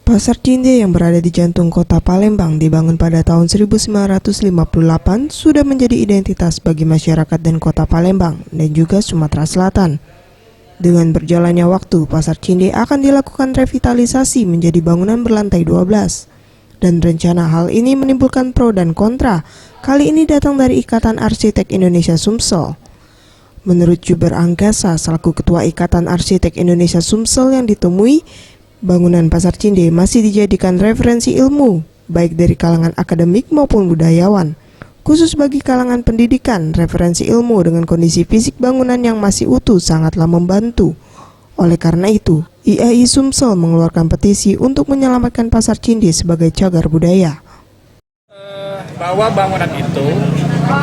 Pasar Cinde yang berada di jantung kota Palembang dibangun pada tahun 1958 sudah menjadi identitas bagi masyarakat dan kota Palembang dan juga Sumatera Selatan. Dengan berjalannya waktu, Pasar Cinde akan dilakukan revitalisasi menjadi bangunan berlantai 12. Dan rencana hal ini menimbulkan pro dan kontra. Kali ini datang dari Ikatan Arsitek Indonesia Sumsel. Menurut Juber Anggasa selaku Ketua Ikatan Arsitek Indonesia Sumsel yang ditemui, bangunan Pasar Cinde masih dijadikan referensi ilmu, baik dari kalangan akademik maupun budayawan. Khusus bagi kalangan pendidikan, referensi ilmu dengan kondisi fisik bangunan yang masih utuh sangatlah membantu. Oleh karena itu, IAI Sumsel mengeluarkan petisi untuk menyelamatkan Pasar Cinde sebagai cagar budaya. Bahwa bangunan itu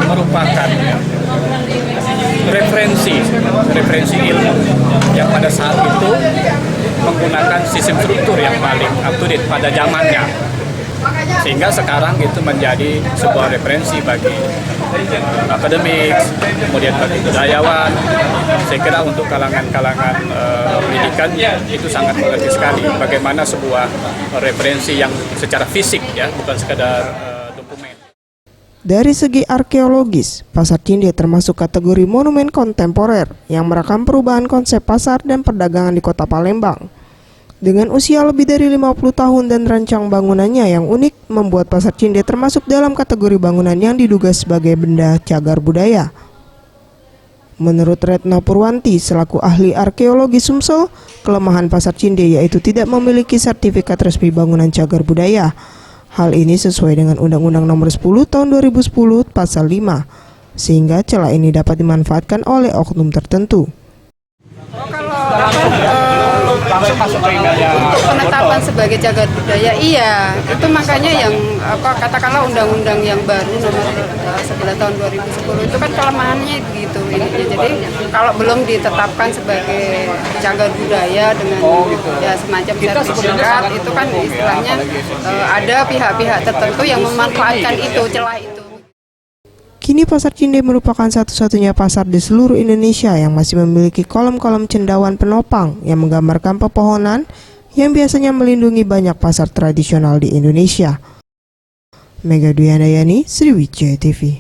merupakan referensi ilmu yang pada saat itu menggunakan sistem struktur yang paling up to date pada zamannya, sehingga sekarang itu menjadi sebuah referensi bagi akademik, kemudian bagi budayawan. Saya kira untuk kalangan-kalangan pendidikan itu sangat mengerti sekali bagaimana sebuah referensi yang secara fisik, ya, bukan sekadar dokumen. Dari segi arkeologis, Pasar Cinde termasuk kategori monumen kontemporer yang merekam perubahan konsep pasar dan perdagangan di kota Palembang. Dengan usia lebih dari 50 tahun dan rancang bangunannya yang unik, membuat Pasar Cinde termasuk dalam kategori bangunan yang diduga sebagai benda cagar budaya. Menurut Retno Purwanti selaku ahli arkeologi Sumsel, kelemahan Pasar Cinde yaitu tidak memiliki sertifikat resmi bangunan cagar budaya. Hal ini sesuai dengan Undang-Undang Nomor 10 Tahun 2010 Pasal 5, sehingga celah ini dapat dimanfaatkan oleh oknum tertentu. Penetapan sebagai cagar budaya, iya, itu makanya yang katakanlah undang-undang yang baru nomor 11 tahun 2010 itu kan kelemahannya begitu ini. Jadi kalau belum ditetapkan sebagai cagar budaya dengan ya semacam sertifikat itu kan istilahnya ada pihak-pihak tertentu yang memanfaatkan itu, celah itu. Kini Pasar Cinde merupakan satu-satunya pasar di seluruh Indonesia yang masih memiliki kolom-kolom cendawan penopang yang menggambarkan pepohonan yang biasanya melindungi banyak pasar tradisional di Indonesia. Mega Dwi Handayani, Sriwijaya TV.